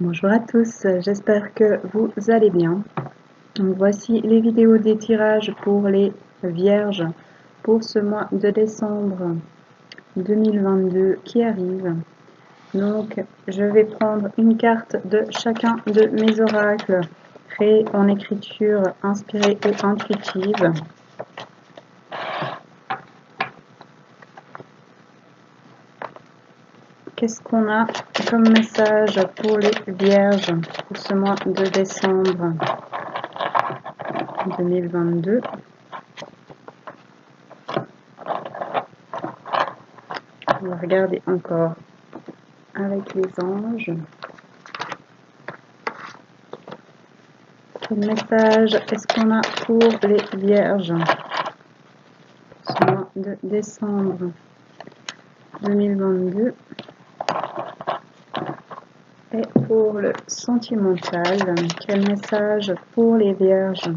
Bonjour à tous, j'espère que vous allez bien. Donc voici les vidéos des tirages pour les vierges pour ce mois de décembre 2022 qui arrive. Donc je vais prendre une carte de chacun de mes oracles créés en écriture inspirée ou intuitive. Qu'est-ce qu'on a comme message pour les vierges pour ce mois de décembre 2022? On va regarder encore avec les anges. Quel message est-ce qu'on a pour les vierges pour ce mois de décembre 2022? Et pour le sentimental, quel message pour les vierges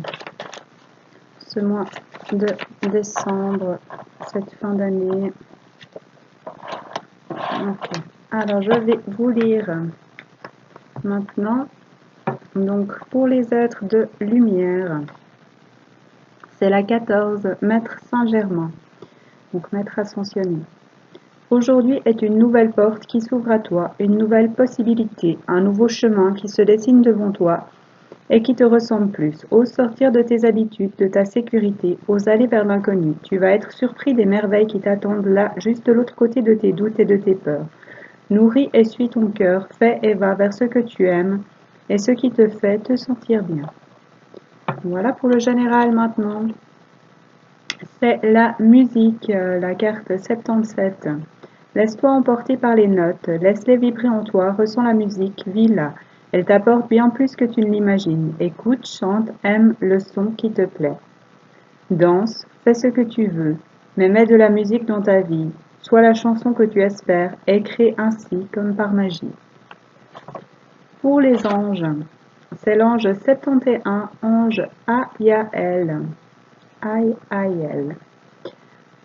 ce mois de décembre, cette fin d'année? Ok. Alors je vais vous lire maintenant. Donc pour les êtres de lumière, c'est la 14, Maître Saint-Germain, donc Maître ascensionné. Aujourd'hui est une nouvelle porte qui s'ouvre à toi, une nouvelle possibilité, un nouveau chemin qui se dessine devant toi et qui te ressemble plus. Ose sortir de tes habitudes, de ta sécurité, ose aller vers l'inconnu. Tu vas être surpris des merveilles qui t'attendent là, juste de l'autre côté de tes doutes et de tes peurs. Nourris et suis ton cœur, fais et va vers ce que tu aimes et ce qui te fait te sentir bien. Voilà pour le général maintenant. C'est la musique, la carte 77. Laisse-toi emporter par les notes, laisse-les vibrer en toi, ressens la musique, vis-la. Elle t'apporte bien plus que tu ne l'imagines. Écoute, chante, aime le son qui te plaît. Danse, fais ce que tu veux, mais mets de la musique dans ta vie. Sois la chanson que tu espères et crée ainsi comme par magie. Pour les anges, c'est l'ange 71, ange Ayael. Ayael.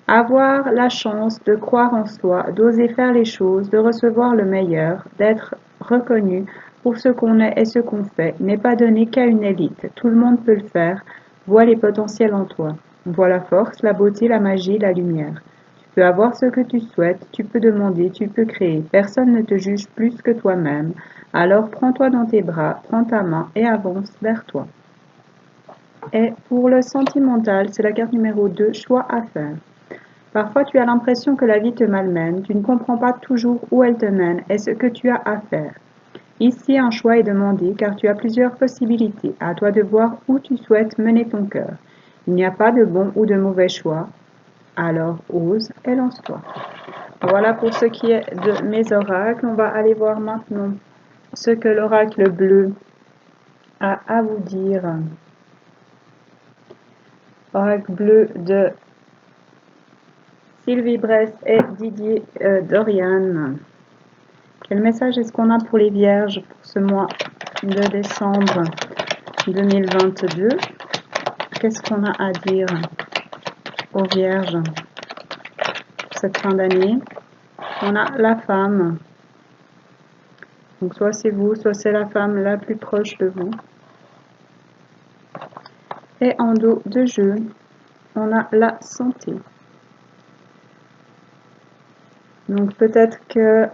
Avoir la chance de croire en soi, d'oser faire les choses, de recevoir le meilleur, d'être reconnu pour ce qu'on est et ce qu'on fait, n'est pas donné qu'à une élite. Tout le monde peut le faire. Vois les potentiels en toi. Vois la force, la beauté, la magie, la lumière. Tu peux avoir ce que tu souhaites, tu peux demander, tu peux créer. Personne ne te juge plus que toi-même. Alors prends-toi dans tes bras, prends ta main et avance vers toi. Et pour le sentimental, c'est la carte numéro 2, choix à faire. Parfois tu as l'impression que la vie te malmène, tu ne comprends pas toujours où elle te mène et ce que tu as à faire. Ici, un choix est demandé car tu as plusieurs possibilités. À toi de voir où tu souhaites mener ton cœur. Il n'y a pas de bon ou de mauvais choix. Alors ose et lance-toi. Voilà pour ce qui est de mes oracles. On va aller voir maintenant ce que l'oracle bleu a à vous dire. Oracle bleu de Sylvie Bress et Didier Dorian. Quel message est-ce qu'on a pour les vierges pour ce mois de décembre 2022? Qu'est-ce qu'on a à dire aux vierges pour cette fin d'année? On a la femme. Donc soit c'est vous, soit c'est la femme la plus proche de vous. Et en dos de jeu, on a la santé. Donc peut-être que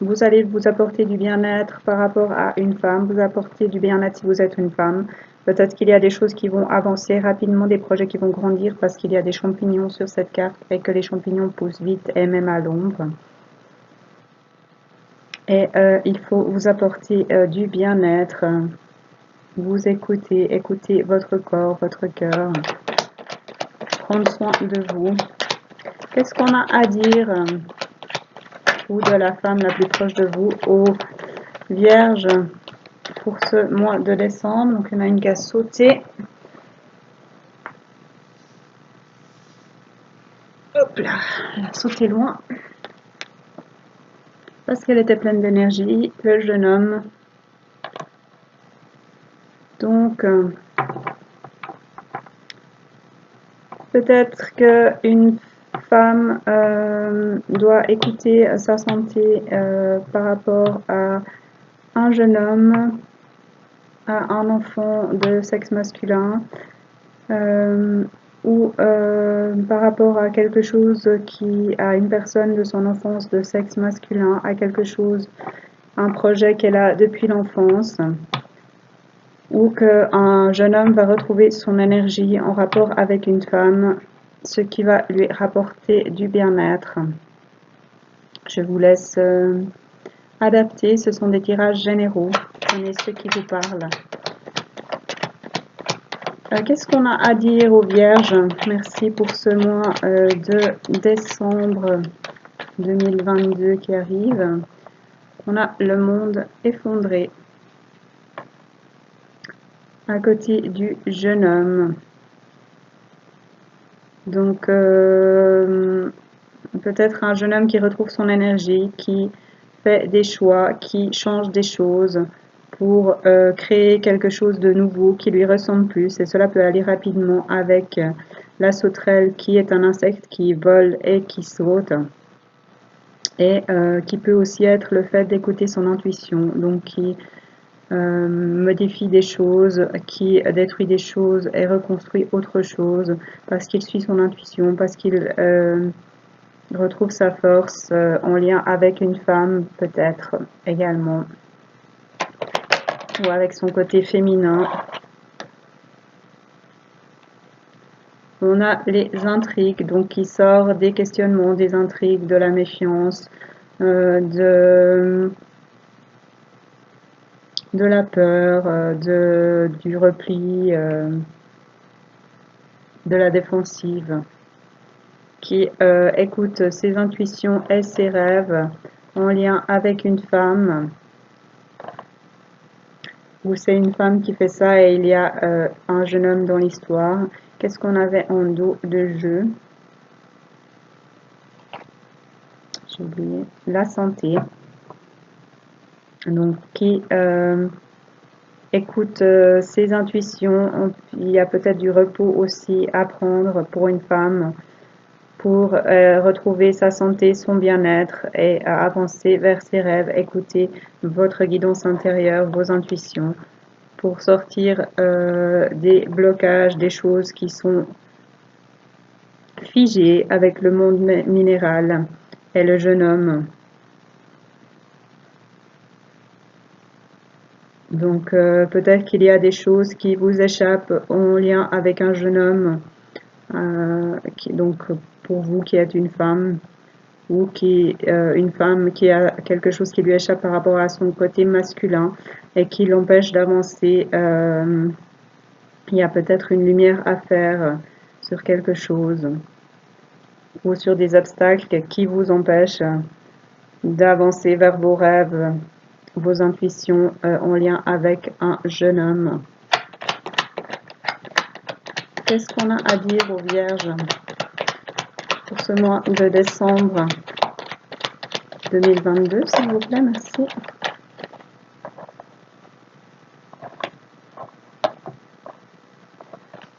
vous allez vous apporter du bien-être par rapport à une femme, vous apporter du bien-être si vous êtes une femme. Peut-être qu'il y a des choses qui vont avancer rapidement, des projets qui vont grandir parce qu'il y a des champignons sur cette carte et que les champignons poussent vite et même à l'ombre. Et il faut vous apporter du bien-être, vous écouter votre corps, votre cœur, prendre soin de vous. Qu'est-ce qu'on a à dire ou de la femme la plus proche de vous aux vierges pour ce mois de décembre? Donc on a une case sautée. Hop là, elle a sauté loin. Parce qu'elle était pleine d'énergie, le jeune homme. Donc peut-être qu'une femme doit écouter sa santé par rapport à un jeune homme, à un enfant de sexe masculin, ou par rapport à quelque chose à une personne de son enfance de sexe masculin, à quelque chose, un projet qu'elle a depuis l'enfance, ou qu'un jeune homme va retrouver son énergie en rapport avec une femme, ce qui va lui rapporter du bien-être. Je vous laisse adapter, ce sont des tirages généraux, prenez ceux qui vous parlent. Qu'est-ce qu'on a à dire aux Vierges? Merci pour ce mois de décembre 2022 qui arrive. On a le monde effondré à côté du jeune homme. Donc, peut-être un jeune homme qui retrouve son énergie, qui fait des choix, qui change des choses pour créer quelque chose de nouveau qui lui ressemble plus. Et cela peut aller rapidement avec la sauterelle qui est un insecte qui vole et qui saute. Et qui peut aussi être le fait d'écouter son intuition, donc qui modifie des choses, qui détruit des choses et reconstruit autre chose parce qu'il suit son intuition, parce qu'il retrouve sa force en lien avec une femme peut-être également, ou avec son côté féminin. On a les intrigues, donc qui sort des questionnements, des intrigues, de la méfiance, de la peur, du repli, de la défensive, qui écoute ses intuitions et ses rêves en lien avec une femme, ou c'est une femme qui fait ça et il y a un jeune homme dans l'histoire. Qu'est-ce qu'on avait en dos de jeu? J'ai oublié. La santé. Donc, qui écoute ses intuitions. Il y a peut-être du repos aussi à prendre pour une femme pour retrouver sa santé, son bien-être et avancer vers ses rêves. Écoutez votre guidance intérieure, vos intuitions pour sortir des blocages, des choses qui sont figées avec le monde minéral et le jeune homme. Donc peut-être qu'il y a des choses qui vous échappent en lien avec un jeune homme, donc pour vous qui êtes une femme, ou une femme qui a quelque chose qui lui échappe par rapport à son côté masculin et qui l'empêche d'avancer. Il y a peut-être une lumière à faire sur quelque chose ou sur des obstacles qui vous empêchent d'avancer vers vos rêves, vos intuitions en lien avec un jeune homme. Qu'est-ce qu'on a à dire aux Vierges pour ce mois de décembre 2022, s'il vous plaît, merci.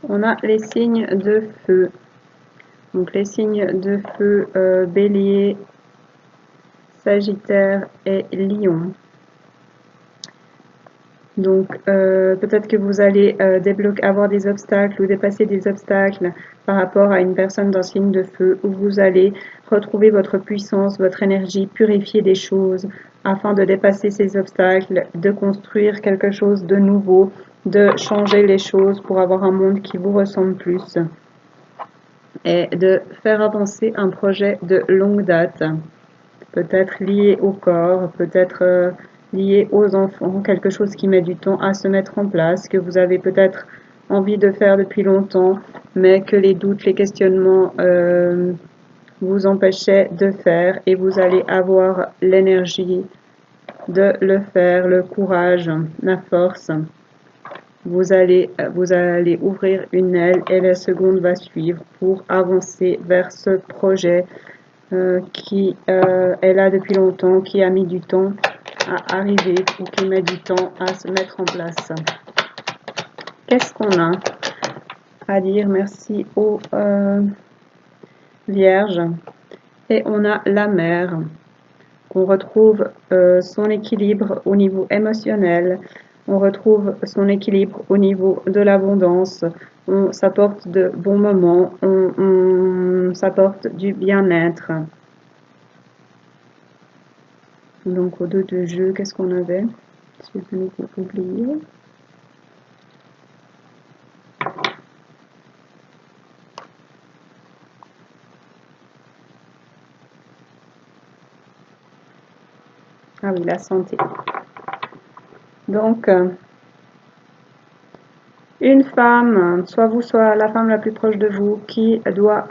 On a les signes de feu. Donc les signes de feu, Bélier, Sagittaire et Lion. Donc peut-être que vous allez avoir des obstacles ou dépasser des obstacles par rapport à une personne d'un signe de feu, où vous allez retrouver votre puissance, votre énergie, purifier des choses afin de dépasser ces obstacles, de construire quelque chose de nouveau, de changer les choses pour avoir un monde qui vous ressemble plus et de faire avancer un projet de longue date, peut-être lié au corps, peut-être lié aux enfants, quelque chose qui met du temps à se mettre en place, que vous avez peut-être envie de faire depuis longtemps, mais que les doutes, les questionnements vous empêchaient de faire, et vous allez avoir l'énergie de le faire, le courage, la force. Vous allez ouvrir une aile et la seconde va suivre pour avancer vers ce projet qui est là depuis longtemps, qui a mis du temps à arriver ou qui met du temps à se mettre en place. Qu'est-ce qu'on a à dire? Merci aux Vierge. Et on a la mer. On retrouve son équilibre au niveau émotionnel. On retrouve son équilibre au niveau de l'abondance. On s'apporte de bons moments. On s'apporte du bien-être. Donc au 2 de jeu, qu'est-ce qu'on avait? J'ai de nouveau oublié. Ah oui, la santé. Donc, une femme, soit vous, soit la femme la plus proche de vous, qui doit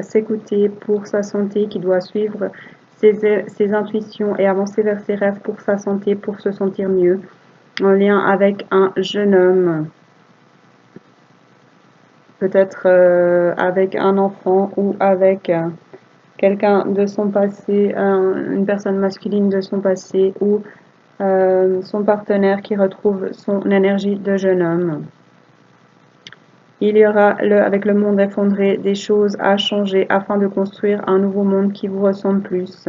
s'écouter pour sa santé, qui doit suivre ses intuitions et avancer vers ses rêves pour sa santé, pour se sentir mieux, en lien avec un jeune homme, peut-être avec un enfant ou avec quelqu'un de son passé, une personne masculine de son passé ou son partenaire qui retrouve son énergie de jeune homme. Il y aura, avec le monde effondré, des choses à changer afin de construire un nouveau monde qui vous ressemble plus.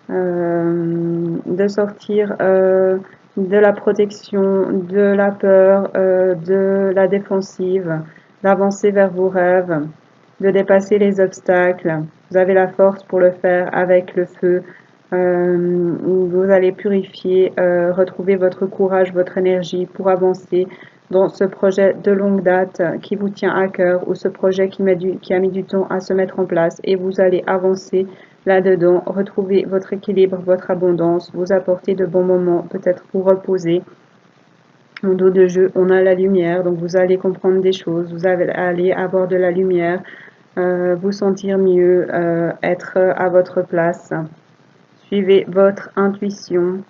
De sortir de la protection, de la peur, de la défensive, d'avancer vers vos rêves, de dépasser les obstacles. Vous avez la force pour le faire avec le feu. Vous allez purifier, retrouver votre courage, votre énergie pour avancer dans ce projet de longue date qui vous tient à cœur ou ce projet qui a mis du temps à se mettre en place et vous allez avancer là-dedans, retrouver votre équilibre, votre abondance, vous apporter de bons moments, peut-être vous reposer. En dos de jeu, on a la lumière, donc vous allez comprendre des choses, vous allez avoir de la lumière, vous sentir mieux, être à votre place. Suivez votre intuition,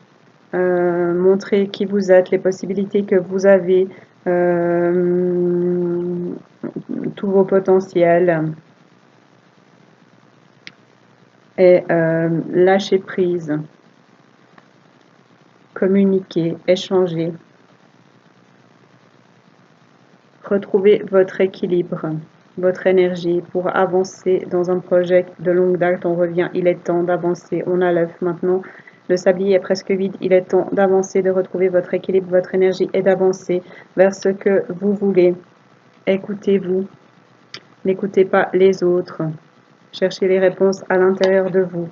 montrez qui vous êtes, les possibilités que vous avez, tous vos potentiels et lâcher prise, communiquer, échanger, retrouver votre équilibre, votre énergie pour avancer dans un projet de longue date. On revient, il est temps d'avancer, on a l'œuf maintenant. Le sablier est presque vide, il est temps d'avancer, de retrouver votre équilibre, votre énergie et d'avancer vers ce que vous voulez. Écoutez-vous, n'écoutez pas les autres, cherchez les réponses à l'intérieur de vous.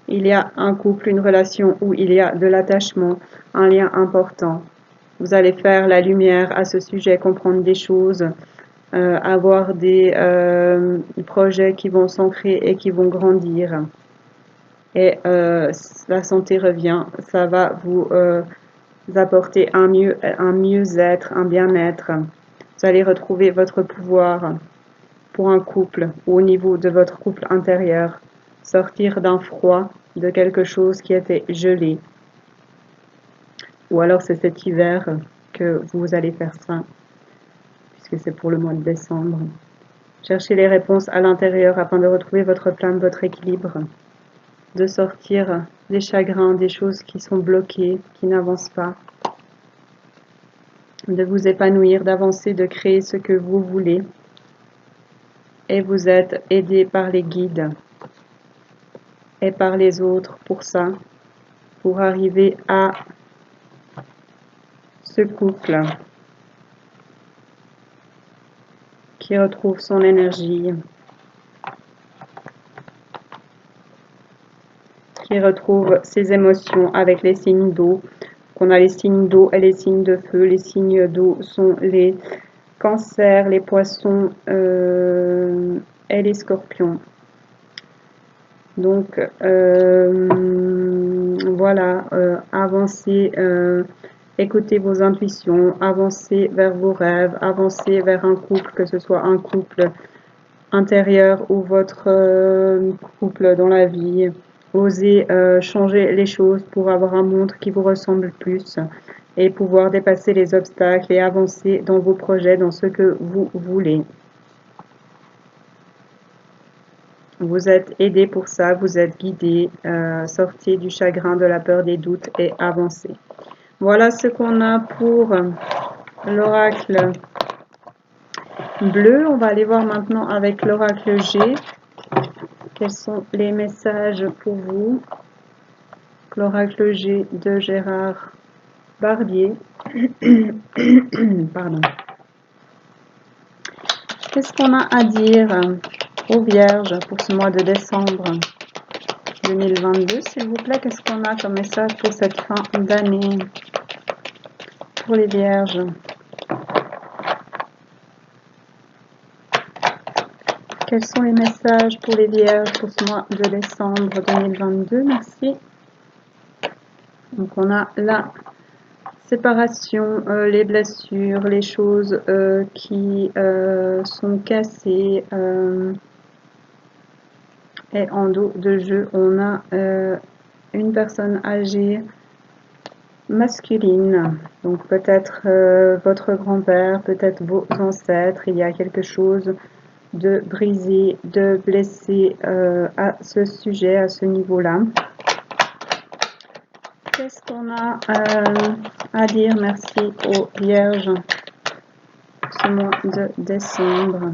Il y a un couple, une relation où il y a de l'attachement, un lien important. Vous allez faire la lumière à ce sujet, comprendre des choses, avoir des projets qui vont s'ancrer et qui vont grandir. Et la santé revient, ça va vous apporter un mieux-être, un bien-être. Vous allez retrouver votre pouvoir pour un couple ou au niveau de votre couple intérieur. Sortir d'un froid, de quelque chose qui était gelé. Ou alors c'est cet hiver que vous allez faire ça, puisque c'est pour le mois de décembre. Cherchez les réponses à l'intérieur afin de retrouver votre flamme, votre équilibre. De sortir des chagrins, des choses qui sont bloquées, qui n'avancent pas. De vous épanouir, d'avancer, de créer ce que vous voulez. Et vous êtes aidé par les guides et par les autres pour ça, pour arriver à ce couple qui retrouve son énergie, qui retrouve ses émotions avec les signes d'eau. On a les signes d'eau et les signes de feu. Les signes d'eau sont les cancers, les poissons et les scorpions. Donc voilà, avancez, écoutez vos intuitions, avancez vers vos rêves, avancez vers un couple, que ce soit un couple intérieur ou votre couple dans la vie. Osez changer les choses pour avoir un monde qui vous ressemble plus et pouvoir dépasser les obstacles et avancer dans vos projets, dans ce que vous voulez. Vous êtes aidé pour ça, vous êtes guidé, sortez du chagrin, de la peur, des doutes et avancez. Voilà ce qu'on a pour l'oracle bleu. On va aller voir maintenant avec l'oracle G. Quels sont les messages pour vous? L'oracle G de Gérard Barbier. Pardon. Qu'est-ce qu'on a à dire aux Vierges pour ce mois de décembre 2022, s'il vous plaît? Qu'est-ce qu'on a comme message pour cette fin d'année pour les Vierges? Quels sont les messages pour les Vierges pour ce mois de décembre 2022? Merci. Donc on a la séparation, les blessures, les choses qui sont cassées. Et en dos de jeu, on a une personne âgée masculine. Donc peut-être votre grand-père, peut-être vos ancêtres. Il y a quelque chose de brisé, de blessé à ce sujet, à ce niveau-là. Qu'est-ce qu'on a à dire? Merci aux Vierges ce mois de décembre.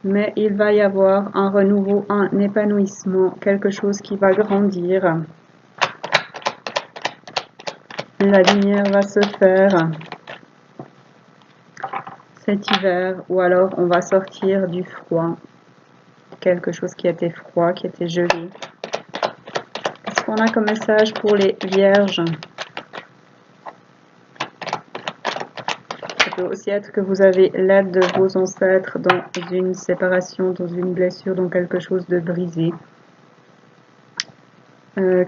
Mais il va y avoir un renouveau, un épanouissement, quelque chose qui va grandir. La lumière va se faire cet hiver, ou alors on va sortir du froid, quelque chose qui était froid, qui était gelé. Qu'est-ce qu'on a comme message pour les Vierges? Ça peut aussi être que vous avez l'aide de vos ancêtres dans une séparation, dans une blessure, dans quelque chose de brisé.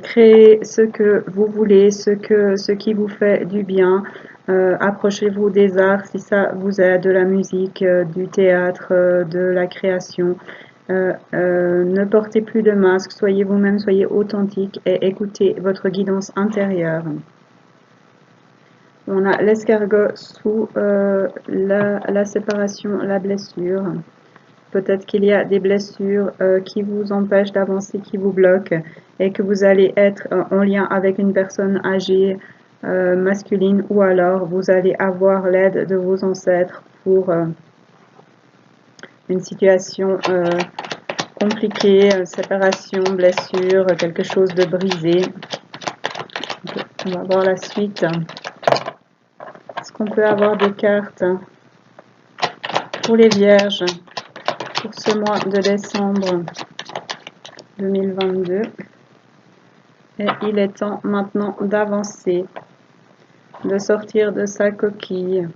Créez ce que vous voulez, ce qui vous fait du bien. Approchez-vous des arts si ça vous aide, de la musique, du théâtre, de la création. Ne portez plus de masque, soyez vous-même, soyez authentique et écoutez votre guidance intérieure. On a l'escargot sous la séparation, la blessure. Peut-être qu'il y a des blessures qui vous empêchent d'avancer, qui vous bloquent et que vous allez être en lien avec une personne âgée, masculine, ou alors vous allez avoir l'aide de vos ancêtres pour une situation compliquée, séparation, blessure, quelque chose de brisé. On va voir la suite. Est-ce qu'on peut avoir des cartes pour les Vierges pour ce mois de décembre 2022? Et il est temps maintenant d'avancer, de sortir de sa coquille,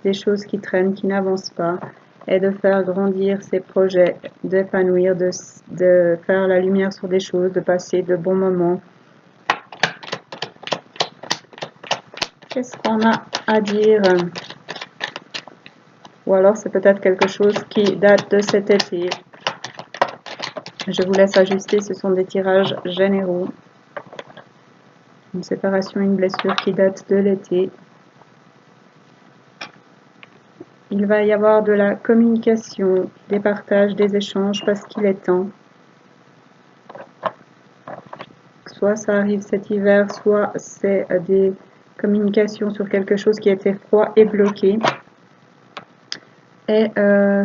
des choses qui traînent, qui n'avancent pas, et de faire grandir ses projets, d'épanouir, de faire la lumière sur des choses, de passer de bons moments. Qu'est-ce qu'on a à dire? Ou alors c'est peut-être quelque chose qui date de cet été. Je vous laisse ajuster, ce sont des tirages généraux. Une séparation, une blessure qui date de l'été. Il va y avoir de la communication, des partages, des échanges parce qu'il est temps. Soit ça arrive cet hiver, soit c'est des communications sur quelque chose qui était froid et bloqué. Et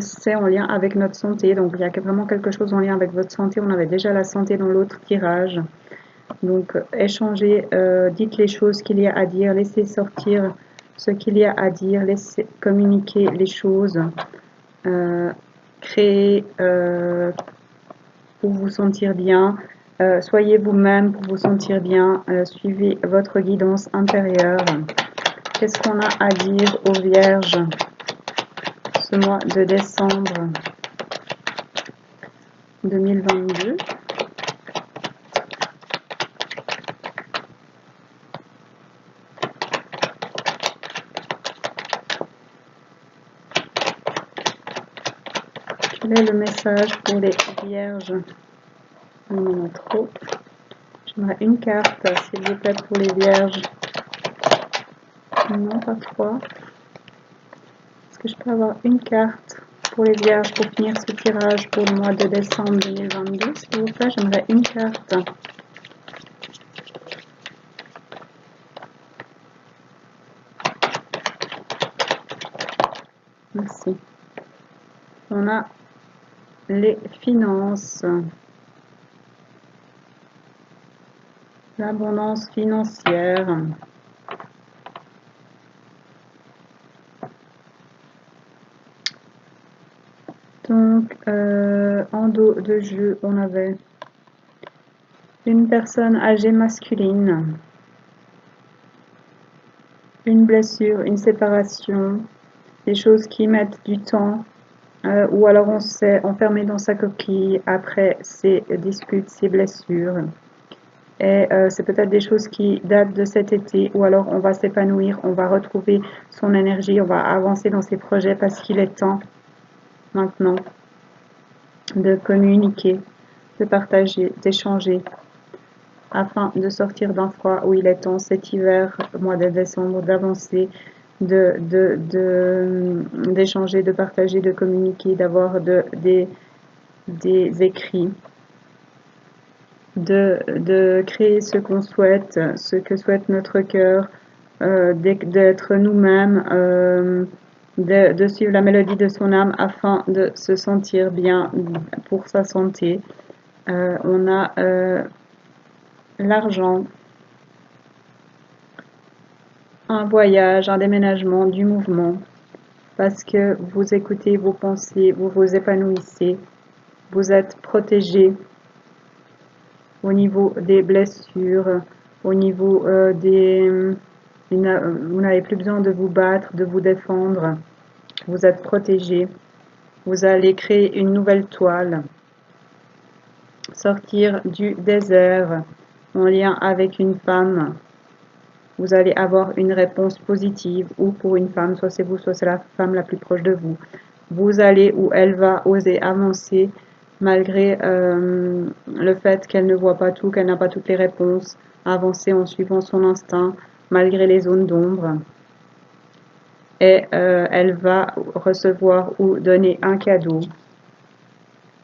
c'est en lien avec notre santé. Donc il y a vraiment quelque chose en lien avec votre santé. On avait déjà la santé dans l'autre tirage. Donc échangez, dites les choses qu'il y a à dire, laissez sortir ce qu'il y a à dire, laissez communiquer les choses, créez pour vous sentir bien, soyez vous-même pour vous sentir bien, suivez votre guidance intérieure. Qu'est-ce qu'on a à dire aux Vierges ce mois de décembre 2022? Quel est le message pour les Vierges? Il y en a trop. J'aimerais une carte, s'il vous plaît, pour les Vierges. Non, pas trois. Est-ce que je peux avoir une carte pour les Vierges pour finir ce tirage pour le mois de décembre 2022? S'il vous plaît, j'aimerais une carte. Merci. On a les finances, l'abondance financière. Donc, en dos de jeu, on avait une personne âgée masculine, une blessure, une séparation, des choses qui mettent du temps, ou alors on s'est enfermé dans sa coquille après ces disputes, ces blessures. Et c'est peut-être des choses qui datent de cet été, ou alors on va s'épanouir, on va retrouver son énergie, on va avancer dans ses projets parce qu'il est temps maintenant de communiquer, de partager, d'échanger, afin de sortir d'un froid où il est temps cet hiver, mois de décembre, d'avancer, d'échanger, de partager, de communiquer, d'avoir des écrits, de créer ce qu'on souhaite, ce que souhaite notre cœur, d'être nous-mêmes, de suivre la mélodie de son âme afin de se sentir bien pour sa santé. On a l'argent, un voyage, un déménagement, du mouvement, parce que vous écoutez vos pensées, vous vous épanouissez, vous êtes protégé au niveau des blessures, au niveau vous n'avez plus besoin de vous battre, de vous défendre, vous êtes protégé, vous allez créer une nouvelle toile, sortir du désert en lien avec une femme. Vous allez avoir une réponse positive, ou pour une femme, soit c'est vous, soit c'est la femme la plus proche de vous. Vous allez, ou elle va oser avancer malgré le fait qu'elle ne voit pas tout, qu'elle n'a pas toutes les réponses, avancer en suivant son instinct, malgré les zones d'ombre. Et elle va recevoir ou donner un cadeau,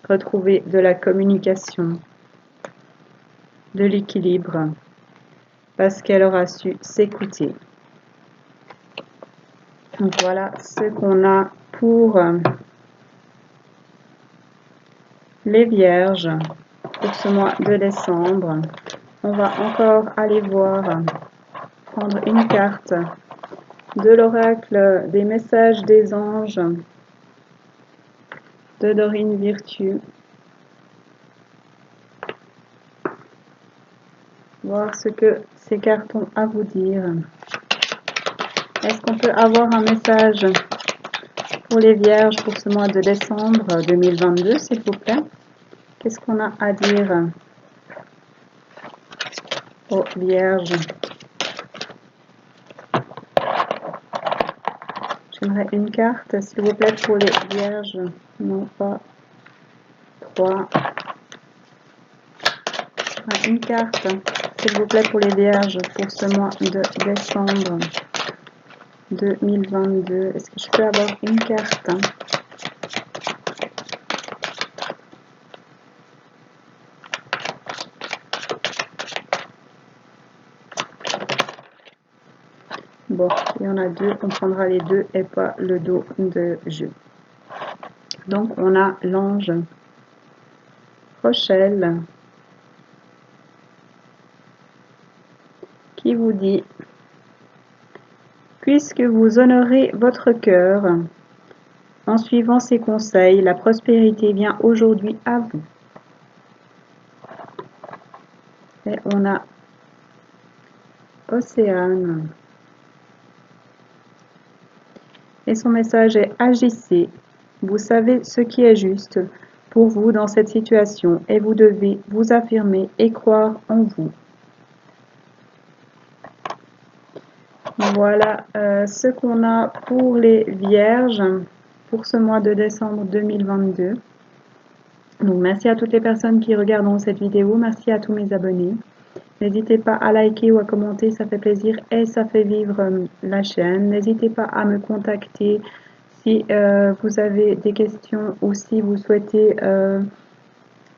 retrouver de la communication, de l'équilibre, parce qu'elle aura su s'écouter. Donc voilà ce qu'on a pour les vierges pour ce mois de décembre. On va encore aller voir, prendre une carte de l'oracle des messages des anges de Dorine Virtue. Voir ce que ces cartes ont à vous dire. Est-ce qu'on peut avoir un message pour les vierges pour ce mois de décembre 2022, s'il vous plaît? Qu'est-ce qu'on a à dire aux vierges? J'aimerais une carte, s'il vous plaît, pour les vierges. Non, pas 3. Une carte, s'il vous plaît, pour les vierges pour ce mois de décembre 2022. Est-ce que je peux avoir une carte? Bon, il y en a deux, on prendra les deux et pas le dos de jeu. Donc, on a l'ange Rochelle qui vous dit: puisque vous honorez votre cœur en suivant ses conseils, la prospérité vient aujourd'hui à vous. Et on a Océane. Et son message est: agissez. Vous savez ce qui est juste pour vous dans cette situation et vous devez vous affirmer et croire en vous. Voilà ce qu'on a pour les vierges pour ce mois de décembre 2022. Donc merci à toutes les personnes qui regardent cette vidéo, merci à tous mes abonnés. N'hésitez pas à liker ou à commenter, ça fait plaisir et ça fait vivre la chaîne. N'hésitez pas à me contacter si vous avez des questions ou si vous souhaitez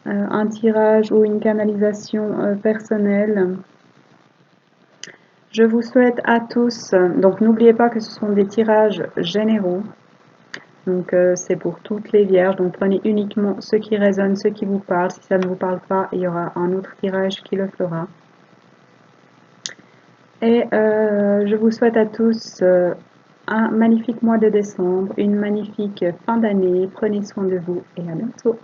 un tirage ou une canalisation personnelle. Je vous souhaite à tous, donc n'oubliez pas que ce sont des tirages généraux. Donc c'est pour toutes les vierges, donc prenez uniquement ce qui résonne, ce qui vous parle. Si ça ne vous parle pas, il y aura un autre tirage qui le fera. Et je vous souhaite à tous un magnifique mois de décembre, une magnifique fin d'année. Prenez soin de vous et à bientôt.